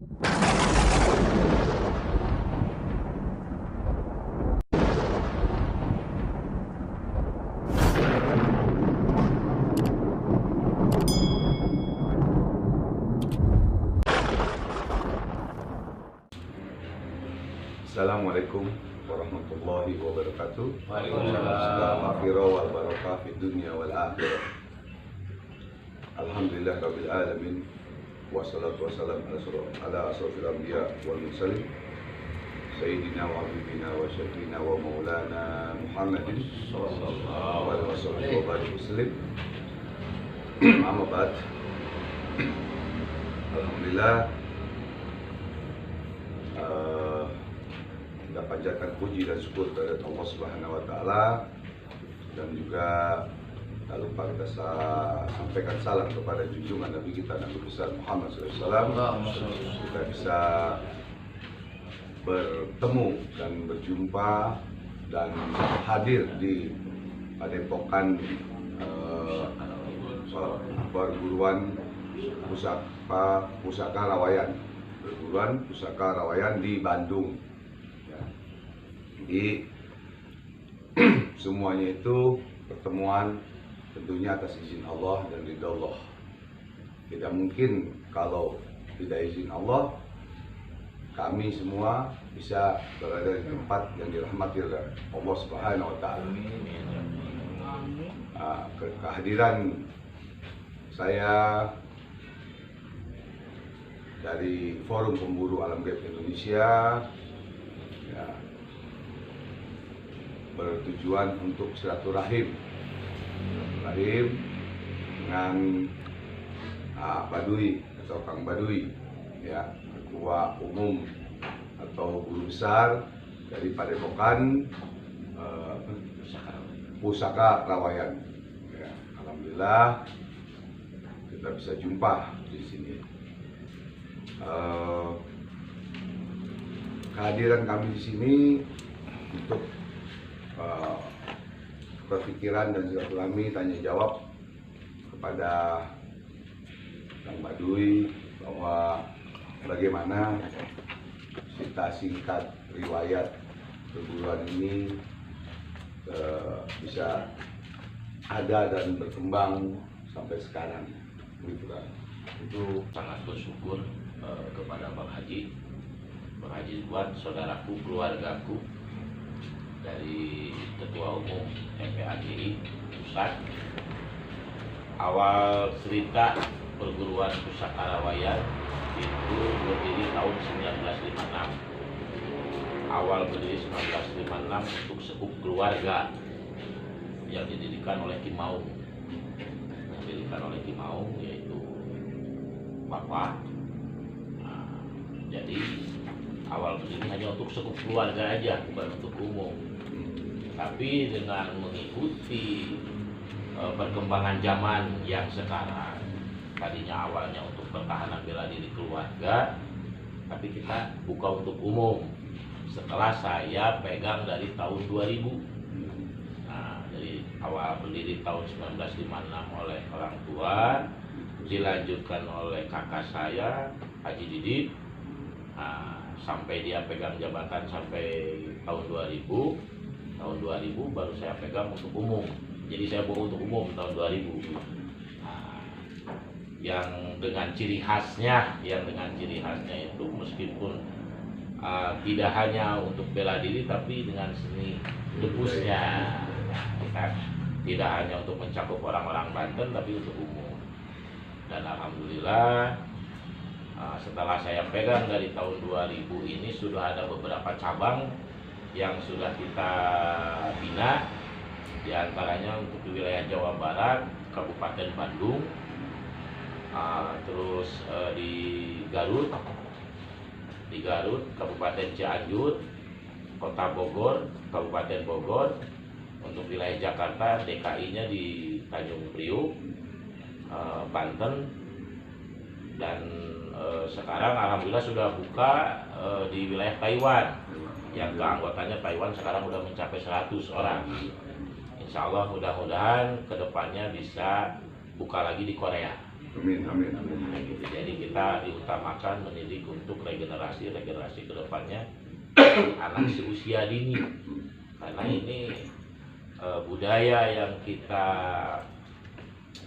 Assalamualaikum warahmatullahi wabarakatuh. Waalaikumsalam. Al-akhirah wal barakah fid dunya wal akhirah. Alhamdulillah rabbil alamin. Wassalatu wassalamu ala asrofil anbiya wal mursalin sayyidina wa habibina wa syafiina wa maulana Muhammadin sallallahu alaihi wasallam. Amma ba'd. Alhamdulillah, kita panjatkan puji dan syukur kepada Allah Subhanahu wa taala, dan juga tak lupa kita sampaikan salam kepada junjungan Nabi kita Nabi besar Muhammad SAW. Kita bisa bertemu dan berjumpa dan hadir di Padepokan perguruan pusaka Rawayan di Bandung. Jadi semuanya itu pertemuan tentunya atas izin Allah dan ridha Allah. Tidak mungkin kalau tidak izin Allah kami semua bisa berada di tempat yang dirahmati oleh Allah Subhanahu wa taala. Kehadiran saya dari Forum Pemburu Alam Gaib Indonesia ya, bertujuan untuk silaturahim dengan Baduy atau Kang Baduy, ya, ketua umum atau guru besar dari Padepokan Pusaka Rawayan. Ya, alhamdulillah kita bisa jumpa di sini. Kehadiran kami di sini untuk berpikiran dan silaturahmi tanya jawab kepada Kang Baduy bahwa bagaimana cerita singkat riwayat perguruan ini bisa ada dan berkembang sampai sekarang, gitu kan. Itu sangat bersyukur kepada Bang Haji buat saudaraku, keluargaku, dari Ketua Umum MPAGI Pusat. Awal cerita perguruan Pusaka Rawayan itu berdiri tahun 1956. Awal berdiri 1956 untuk sekup keluarga yang didirikan oleh Ki Maung. Yaitu Bapak. Jadi awal berdiri hanya untuk sekup keluarga aja, bukan untuk umum. Tapi dengan mengikuti perkembangan zaman yang sekarang, tadinya awalnya untuk pertahanan bela diri keluarga, tapi kita buka untuk umum. Setelah saya pegang dari tahun 2000. Nah, dari awal berdiri tahun 1956 oleh orang tua, dilanjutkan oleh kakak saya Haji Didit, sampai dia pegang jabatan sampai tahun 2000. Tahun 2000 baru saya pegang untuk umum. Jadi saya bawa untuk umum tahun 2000. Yang dengan ciri khasnya itu meskipun tidak hanya untuk bela diri, tapi dengan seni debusnya. Tidak hanya untuk mencakup orang-orang Banten, tapi untuk umum. Dan alhamdulillah, setelah saya pegang dari tahun 2000 ini sudah ada beberapa cabang yang sudah kita bina, di antaranya untuk di wilayah Jawa Barat, Kabupaten Bandung, terus di Garut, Kabupaten Cianjur, Kota Bogor, Kabupaten Bogor. Untuk wilayah Jakarta, DKI-nya di Tanjung Priuk, Banten, dan sekarang alhamdulillah sudah buka di wilayah Taiwan, yang keanggotanya Taiwan sekarang sudah mencapai 100 orang. Insya Allah mudah-mudahan kedepannya bisa buka lagi di Korea. Amin, amin, amin. Nah, gitu. Jadi kita diutamakan mendidik untuk regenerasi kedepannya anak seusia dini, karena ini budaya yang kita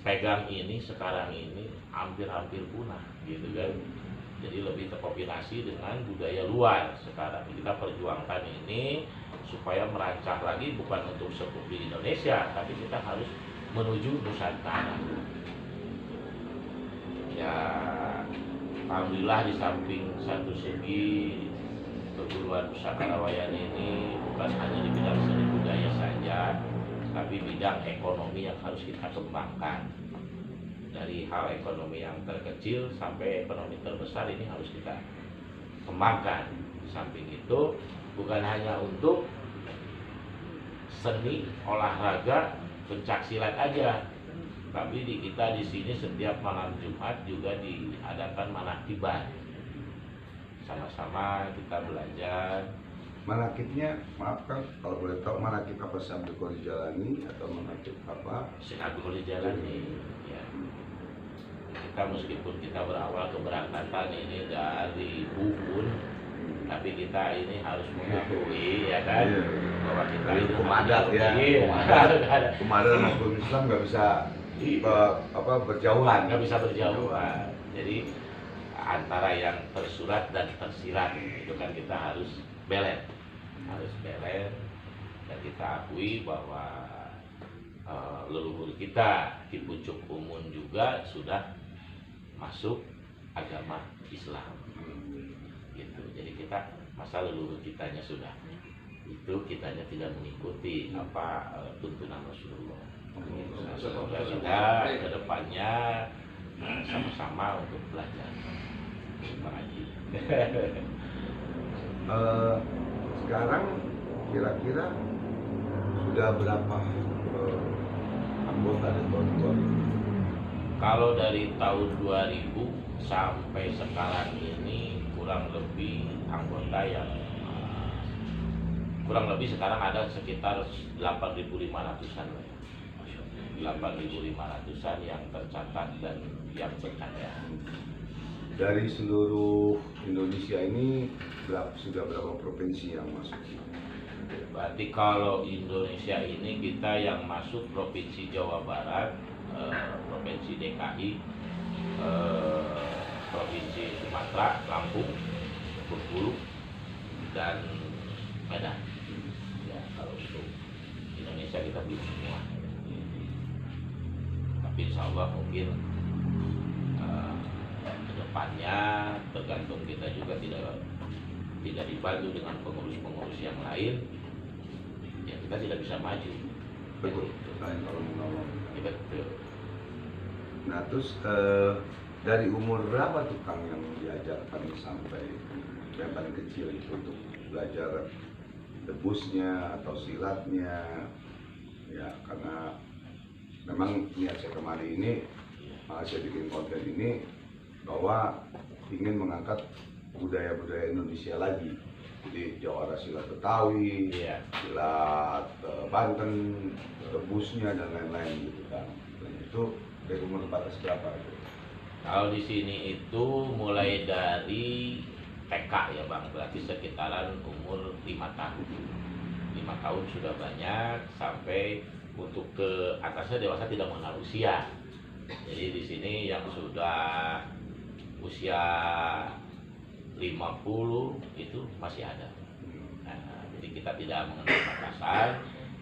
pegang ini sekarang ini hampir punah gitu kan. Jadi lebih terkombinasi dengan budaya luar. Sekarang kita perjuangkan ini supaya merancang lagi, bukan untuk sepuh di Indonesia, tapi kita harus menuju Nusantara. Ya, alhamdulillah di samping satu segi perguruan Pusaka Wayan ini bukan hanya di bidang seni budaya saja, tapi bidang ekonomi yang harus kita kembangkan. Dari hal ekonomi yang terkecil sampai ekonomi terbesar ini harus kita kembangkan. Di samping itu bukan hanya untuk seni, olahraga, pencaksilat aja, tapi kita di sini setiap malam Jumat juga diadakan manakibah. Sama-sama kita belajar. Manakibnya, maaf Kang, kalau boleh tahu manakib apa sambil kau dijalani atau manakib apa? Sinagul dijalani. Ya. Kita meskipun kita berawal keberangkatan ini dari Ubun, tapi kita ini harus mengakui ya kan, Iya. bahwa kita Dari ini hukum adat ya. Hukum adat dan hukum Islam nggak bisa berjauhan. nggak bisa berjauhan. Jadi antara yang tersurat dan tersirat itu kan kita harus balance, dan kita akui bahwa leluhur kita di pucuk Umun juga sudah masuk agama Islam gitu. Jadi kita masa leluhur kitanya sudah itu, kitanya tidak mengikuti apa tuntunan Rasulullah. Nah, semoga kita ke depannya sama-sama untuk belajar mengaji. Sekarang kira-kira sudah berapa anggota di tahun 2000? Kalau dari tahun 2000 sampai sekarang ini kurang lebih anggota yang kurang lebih sekarang ada sekitar 8.500-an lah ya. 8.500-an yang tercatat dan yang berkarya. Dari seluruh Indonesia ini sudah berapa provinsi yang masuk? Berarti kalau Indonesia ini kita yang masuk Provinsi Jawa Barat, Provinsi DKI, Provinsi Sumatera, Lampung, Bengkulu, dan Medan. Ya, kalau untuk Indonesia kita belum semua. Tapi insya Allah mungkin kedepannya tergantung kita juga tidak dibantu dengan pengurus-pengurus yang lain, ya kita tidak bisa maju. Betul. Selain kalau menolong. Ya, betul. Nah terus dari umur berapa tuh Kang yang diajarkan sampai yang paling kecil itu untuk belajar debusnya atau silatnya? Ya karena memang niat saya kemarin ini saya bikin konten ini bahwa ingin mengangkat budaya-budaya Indonesia lagi. Jadi jawara silat Betawi, Iya. silat Banten, debusnya dan lain-lain gitu kan. Dan itu dari umur batas berapa itu? Kalau di sini itu mulai dari TK ya Bang, berarti sekitaran umur 5 tahun. 5 tahun sudah banyak, sampai untuk ke atasnya dewasa tidak mengenal usia. Jadi di sini yang sudah usia 50 itu masih ada. Nah, jadi kita tidak mengenal batasan,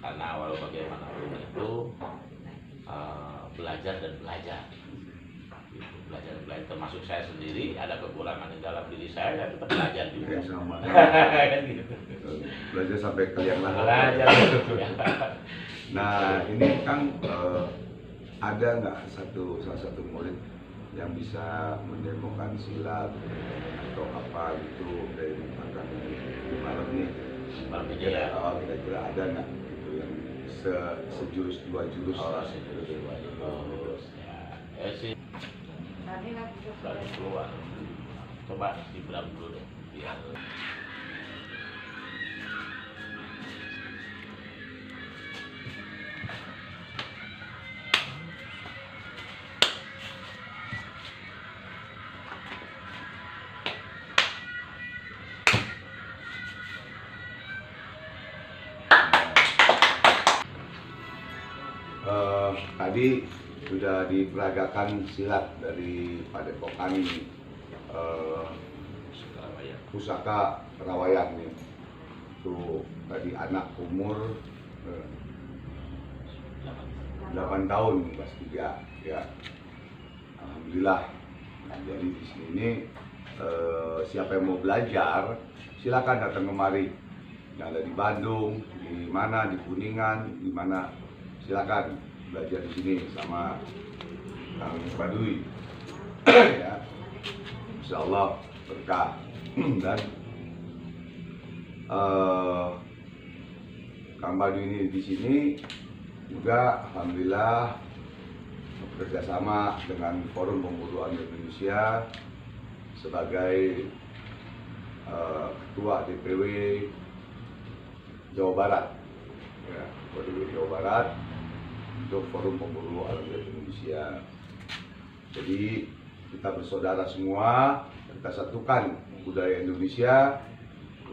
karena walau bagaimanapun itu belajar dan belajar. Gitu, belajar dan belajar, termasuk saya sendiri ada kekurangan di dalam diri saya tetap belajar juga. Kayak sama. Kan gitu. Belajar sampai kalian lah. Belajar. Nah ini Kang ada nggak salah satu murid yang bisa mendemokan silat atau apa gitu dari akan di malam ini? Malam ini ya. Kira-kira ada nggak gitu yang sejurus dua jurus? Sejurus dua jurus. Ya sih. Baru keluar. Coba diberam dulu deh. Biar tadi sudah diperagakan silat dari Padepokan Pusaka Rawayan nih. Itu tadi anak umur 8 tahun kelas 3 ya. Alhamdulillah. Nah, jadi di sini siapa yang mau belajar silakan datang kemari. Yang ada di Bandung, di mana di Kuningan, di mana silakan belajar di sini sama Kang Badui. Ya. Insya Allah berkah. Dan Kang Badui ini di sini juga alhamdulillah bekerja sama dengan Forum Pemburu Alam Indonesia sebagai Ketua DPW Jawa Barat, ya, DPW Jawa Barat untuk Forum Pemburu Alam Indonesia. Jadi kita bersaudara semua, kita satukan budaya Indonesia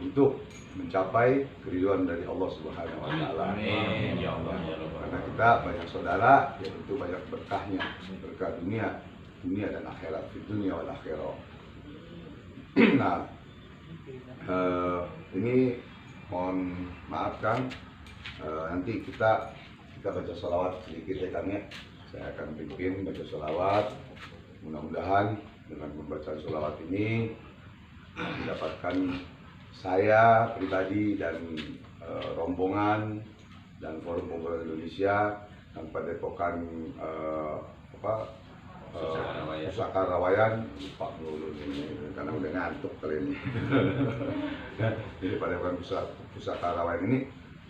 untuk mencapai keridhaan dari Allah Subhanahu wa Ta'ala. Amin. Ya Allah, ya Allah. Karena kita banyak saudara, ya tentu banyak berkahnya, berkah dunia dan akhirat, di dunia wal akhirah. Nah, ini mohon maaf Kang, nanti kita baca sholawat sedikit ya Kang ya. Saya akan pimpin baca sholawat. Mudah-mudahan dengan pembacaan sholawat ini mendapatkan saya pribadi dan rombongan dan Forum Pemburu Indonesia dan Padepokan Pusaka Rawayan, lupa dulu ini karena udah ngantuk kali ini. Jadi Padepokan Pusaka Rawayan ini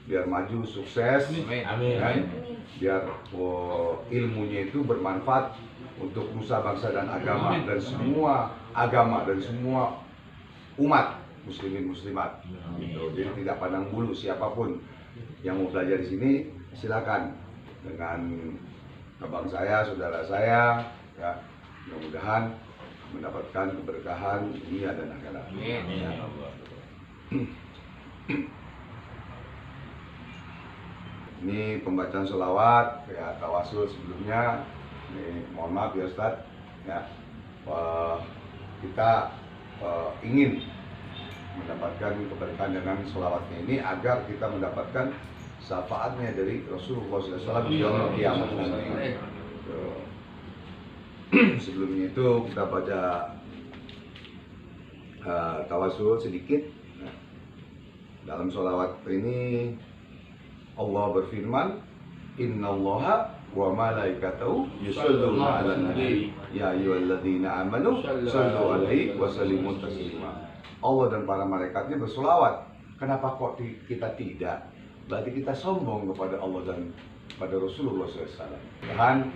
biar maju sukses, Amin. kan? Biar ilmunya itu bermanfaat untuk nusa bangsa dan agama dan semua umat muslimin muslimat. Gitu. Jadi tidak pandang bulu siapapun yang mau belajar di sini silakan dengan abang saya, saudara saya, ya mudah-mudahan mendapatkan keberkahan dunia dan akhirat. Amin. Ya. Ini pembacaan sholawat ya tawasul sebelumnya. Ini mohon maaf ya Ustadz, ya kita ingin mendapatkan keberkahan dengan sholawatnya ini agar kita mendapatkan syafaatnya dari Rasulullah SAW di yaumul kiamat nanti. Sebelumnya itu kita baca tawasul sedikit. Nah, dalam sholawat ini Allah berfirman, Innallaha wa malaikatahu yusholluna 'alan nabi ya ayyuhalladzina amanu shollu 'alaihi wa sallimu taslima. Allah dan para malaikatnya bersolawat. Kenapa kok kita tidak? Berarti kita sombong kepada Allah dan pada Rasulullah SAW. Dan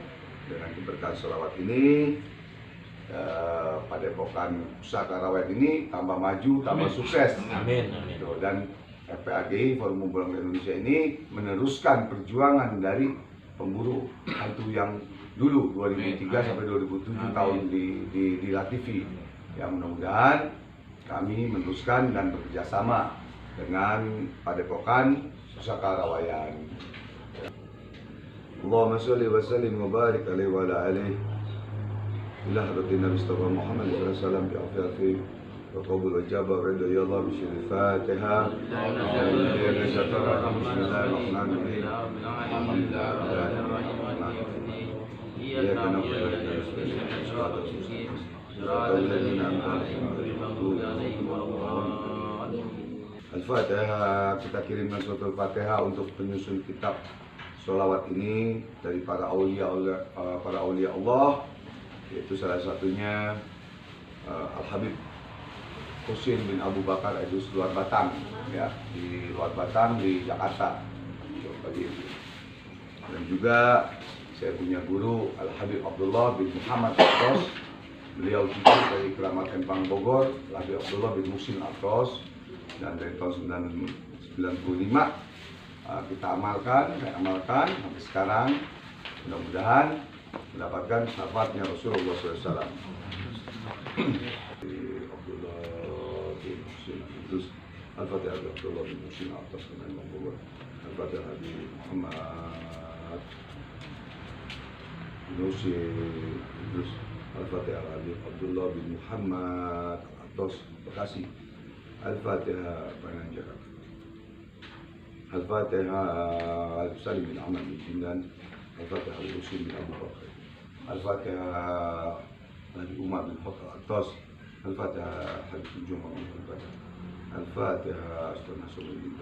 dengan keberkahan sholawat ini, Padepokan Pusaka Rawayan ini tambah maju, tambah sukses. Amin. Dan FPAGI Forum Pemburu Alam Indonesia ini meneruskan perjuangan dari pemburu hantu yang dulu 2003 sampai 2007 tahun di LATV. Ya mudah-mudahan kami meneruskan dan bekerjasama dengan Padepokan Pusaka Rawayan. Allahumma sholli wa sallim wa barik alaihi wa ala alihi ila hadratin Nabi Muhammad sallallahu alaihi wasallam bi afiati wa qabul wa ijabah wa ridha ya Allah bi syaril Fatiha. Bismillahirrahmanirrahim. Iyyaka na'budu wa iyyaka nasta'in. Al-Fatihah, kita kirimkan surat Al-Fatihah untuk penyusun kitab sholawat ini dari para aulia Allah, yaitu salah satunya Al-Habib Husin bin Abu Bakar Edus Luar Batang, ya, di Luar Batang di Jakarta. Dan juga saya punya guru Al-Habib Abdullah bin Muhammad Atos, beliau juga dari Keramat Empang Bogor, Al-Habib Abdullah bin Musin Atos, dan dari tahun 1995 kita amalkan sampai sekarang. Mudah-mudahan mendapatkan syafaatnya Rasulullah SAW. Abdullah bin Musin Atos, Al-Fatihah Abdullah bin Musin Atos, Al-Fatihah Muhammad. Nusi Idrus Al-Fatihah Ali Abdullah bin Muhammad Atos Bekasi. Al-Fatihah Pananjakan. Al-Fatihah Al-Salim bin Ahmad bin Jinan. Al-Fatihah Al-Husin bin Abu Bakar. Al-Fatihah Nabi Umar bin Khattab Atos. Al-Fatihah Habib bin Jum'ah bin Al-Fatihah. Al-Fatihah Astan Nasr bin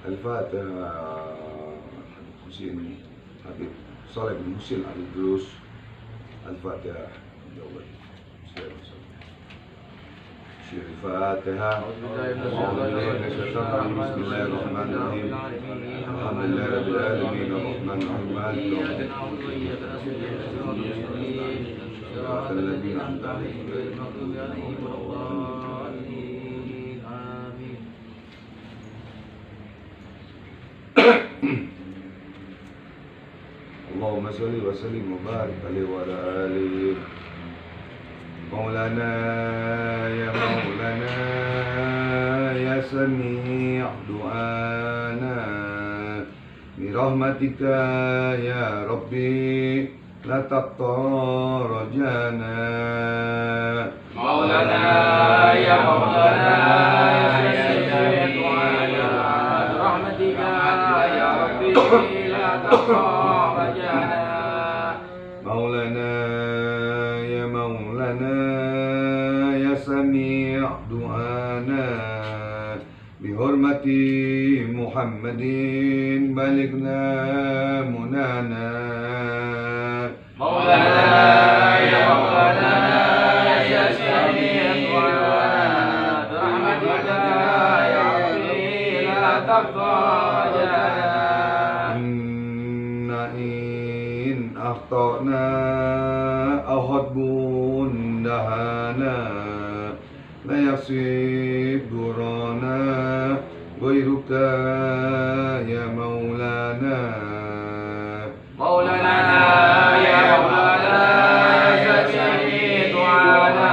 Al-Fatihah Habib Husin Habib Saleh bin Husin Al-Idrus. Al-Fatihah Al-Fatihah. Bismillahirrahmanirrahim. Alhamdulillahirabbil alamin arrahmanir rahim maliki yaumiddin. Siratal ladzina an'amta 'alaihim ghairil maghdubi 'alaihim waladdallin. Amin. Allahumma shalli wa sallim wa barik alaihi wa ala alihi. Maulana ya sami' du'ana bi rahmatika ya rabbi la taqta rajana. Maulana ya sami' du'ana bi rahmatika ya rabbi la taqta rajana. Maulana ya sami' du'ana bihormati Muhammadin balighna munana. Maulana ya sami' du'ana bi rahmatika ya rabbi la taqta rajana. Inna in akhtana ahadbun dahana la yasib durana ghairuka ya maulana. Maulana ya sami' du'ana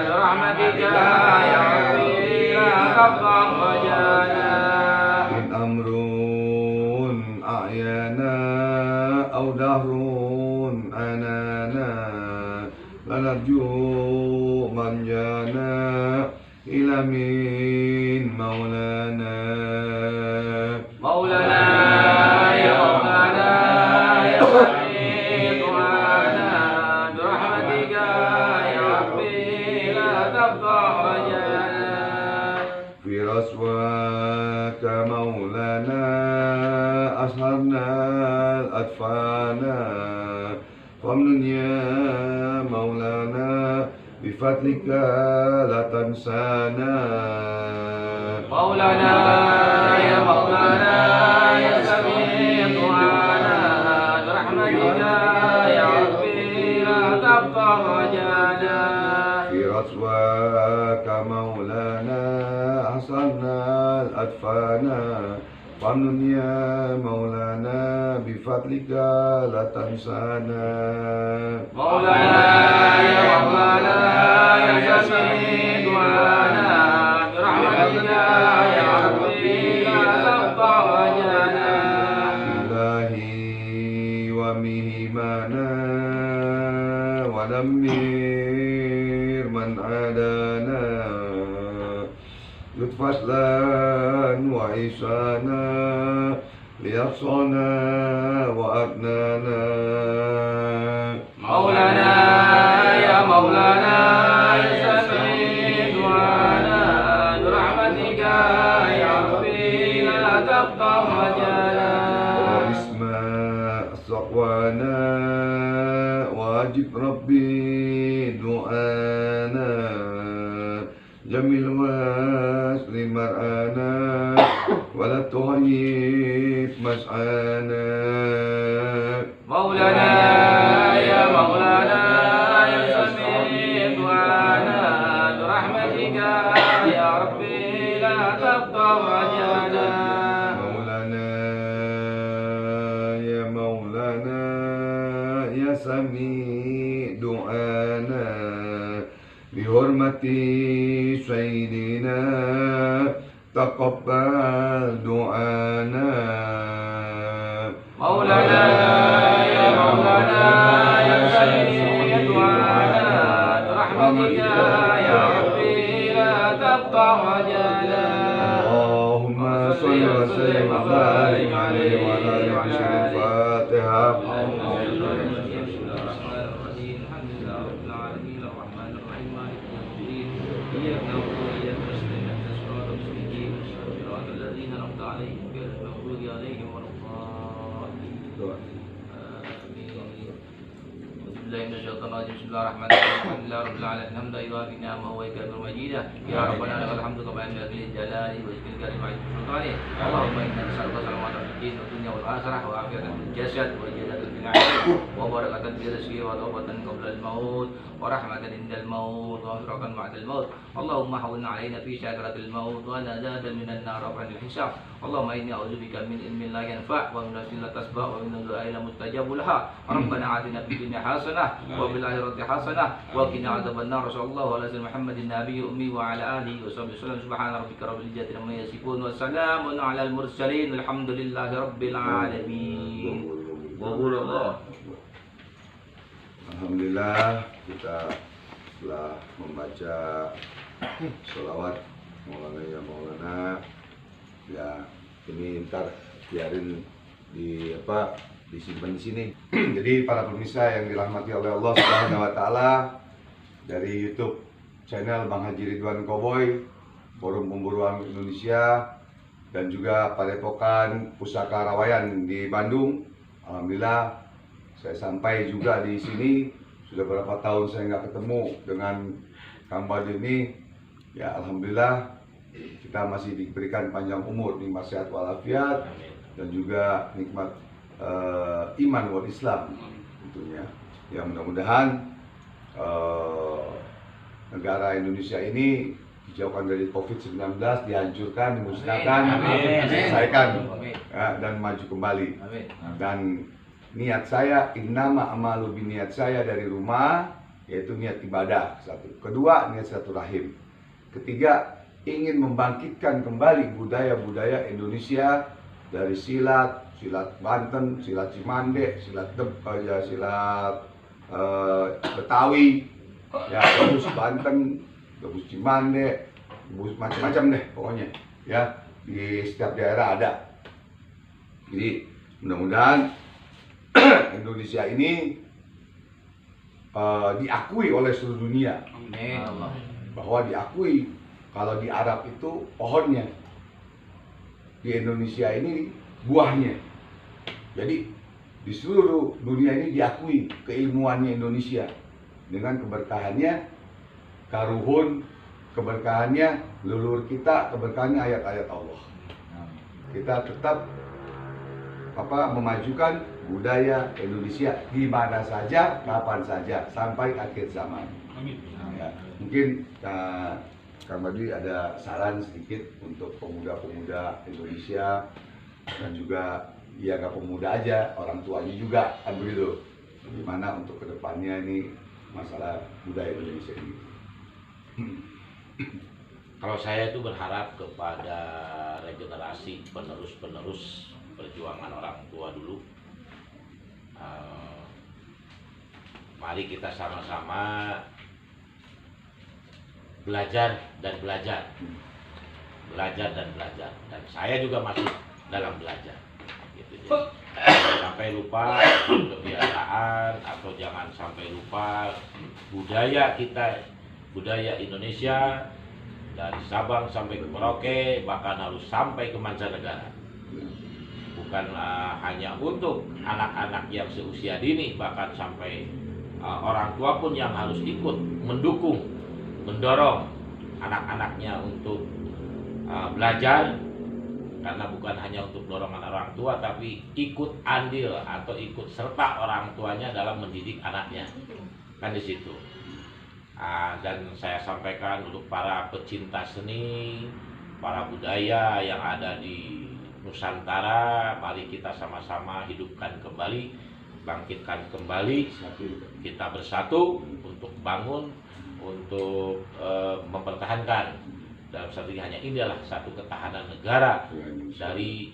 bi rahmatika ya rabbi la taqta rajana. In amrun a'yana aw dahrun anana lanarju manjana ila min maulana. Maulana ya sami' du'ana bi rahmatika ya rabbi la taqta rajana. Fi raswaka maulana asharna al-atfana famnun ya maulana bifadlika la tansana. Maulana ya sami' du'ana bi rahmatika ya rabbi la taqta rajana. Fi raswaka maulana ahsanna al-atfana famnun ya maulana bifadlika la tansana. Maulana ya sami' du'ana bi rahmatika ya rabbi la taqta rajana. Ilahi wa mihimana wa dammir man adana lutfaslan wa isana liyaqsana wa adnana. Maulana ya sami' du'ana bi rahmatika ya rabbi la taqta rajana. Isma saqwana wajib rabbi du'ana jamil wasli mar'ana wala tuhayyib mas'ana. Maulana ya sami' du'ana bi rahmatika ya rabbi la taqta rajana. Maulana ya sami' du'ana bihormati sayyidina taqabbal du'ana. يا مولانا يا سيد دعانا برحمتك يا ربي لا تقطع وجانا اللهم صل وسلم وبارك عليه وعلى آله بشر الفاتحة. Bismillahirrahmanirrahim. Alhamdulillah rabbil alamin. Hamdan yuwafi ni'amahu wa yakmulu majidah. Ya rabbana lakal hamdu kama yanbaghi li jalali wa jalaali karim wa sultani. Allahumma inna nas'aluka salamatan fid din wa dunya wal akhirah wa afiyatan fil jasad wa ijazatan fil 'ilm wa barakatan fil rizqi wa tawbatan qabla al maut wa rahmatan indal maut wa firaqan ba'da al maut. Allahumma hawwin 'alaina fi sakaratil maut wa najadan minan nar wa 'anil hisab. Allahumma inni a'udzubika min ilmin la yanfa' wa min nafsin la tasba' wa min du'ain la mustajab laha. Rabbana atina fid dunya hasanah wa fil akhirati hasanah wa qina adzabannar. Sallallahu alaihi wasallam Muhammadin nabiyyi ummi wa ala alihi wa sahbihi wasallam. Subhana rabbika rabbil izzati amma yasifun wa salamun alal mursalin. Alhamdulillahi rabbil alamin. Waalaikumsalam. Alhamdulillah, kita telah membaca sholawat Maulana ya Maulana. Ya, ini ntar biarin disimpan di sini. Jadi para pemirsa yang dirahmati oleh Allah Subhanahu wa taala, dari YouTube channel Bang Haji Ridwan Koboy, Forum Pemburuan Indonesia, dan juga Padepokan Pusaka Rawayan di Bandung. Alhamdulillah, saya sampai juga di sini. Sudah berapa tahun saya nggak ketemu dengan Kang Badu ini. Ya, alhamdulillah kita masih diberikan panjang umur, nikmat sehat walafiat, dan juga nikmat iman wal Islam tentunya. Ya, mudah-mudahan negara Indonesia ini dijauhkan dari COVID-19, dihancurkan, dimusnahkan, diselesaikan, ya, dan maju kembali. Dan niat saya, innama amalu biniat saya dari rumah, yaitu niat ibadah satu. Kedua, niat silaturahim. Ketiga, ingin membangkitkan kembali budaya-budaya Indonesia dari silat Banten, silat Cimande, silat Betawi, ya, gabus Banten, gabus Cimande, gabus macam-macam deh pokoknya, ya, di setiap daerah ada. Jadi mudah-mudahan Indonesia ini diakui oleh seluruh dunia. Bahwa diakui kalau di Arab itu pohonnya, di Indonesia ini buahnya. Jadi di seluruh dunia ini diakui keilmuannya Indonesia dengan keberkahannya, karuhun, keberkahannya leluhur kita, keberkahannya ayat-ayat Allah. Kita tetap memajukan budaya Indonesia di mana saja, kapan saja, sampai akhir zaman. Ya, mungkin Kang Badi ada saran sedikit untuk pemuda-pemuda Indonesia, dan juga ya nggak pemuda aja, orang tuanya juga, kan begitu. Gimana untuk kedepannya ini masalah budaya Indonesia ini? Kalau saya itu berharap kepada regenerasi penerus-penerus perjuangan orang tua dulu. Mari kita sama-sama belajar dan belajar, dan saya juga masih dalam belajar. Gitu. Jangan sampai lupa kebiasaan, atau jangan sampai lupa budaya kita, budaya Indonesia dari Sabang sampai ke Merauke, bahkan harus sampai ke mancanegara. Bukan hanya untuk anak-anak yang seusia dini, bahkan sampai orang tua pun yang harus ikut mendukung, mendorong anak-anaknya untuk belajar, karena bukan hanya untuk dorongan orang tua, tapi ikut andil atau ikut serta orang tuanya dalam mendidik anaknya, kan di situ. Dan saya sampaikan untuk para pecinta seni, para budaya yang ada di Nusantara, mari kita sama-sama hidupkan kembali, bangkitkan kembali, kita bersatu untuk bangun, untuk mempertahankan. Dalam strategi hanya inilah satu ketahanan negara dari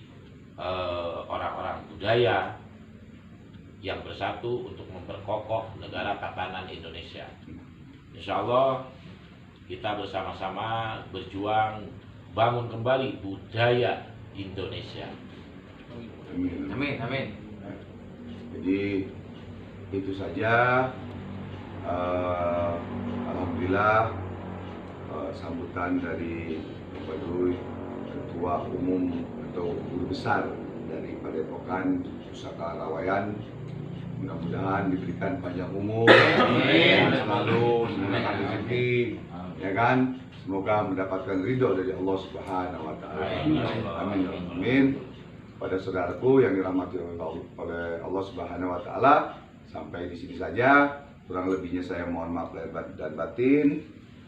orang-orang budaya yang bersatu untuk memperkokoh negara tatanan Indonesia. Insya Allah kita bersama-sama berjuang bangun kembali budaya Indonesia. Amin. Amin, amin. Jadi itu saja. Alhamdulillah sambutan dari Bapak Dui, Ketua Umum atau Guru Besar dari Padepokan Pusaka Rawayan. Mudah-mudahan diberikan panjang umur, selalu dimudahkan rezeki, ya kan? Semoga mendapatkan ridho dari Allah Subhanahu Wa Taala. Amin. Amin. Pada saudaraku yang dirahmati oleh Allah Subhanahu Wa Taala, sampai di sini saja. Kurang lebihnya saya mohon maaf lahir dan batin.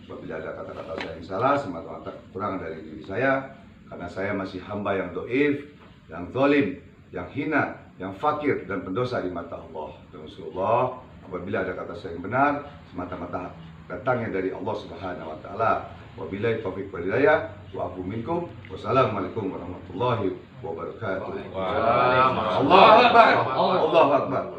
Apabila ada kata-kata saya yang salah, semata-mata kekurangan dari diri saya, karena saya masih hamba yang doif, yang zalim, yang hina, yang fakir dan pendosa di mata Allah dan Rasulullah. Apabila ada kata saya yang benar, semata-mata datangnya dari Allah Subhanahu Wa Taala. Wabillahi taufiq wal hidayah. Wa'afu minkum. Wassalamualaikum warahmatullahi wabarakatuh. Waalaikumsalam. Allahu Akbar. Allahu Akbar.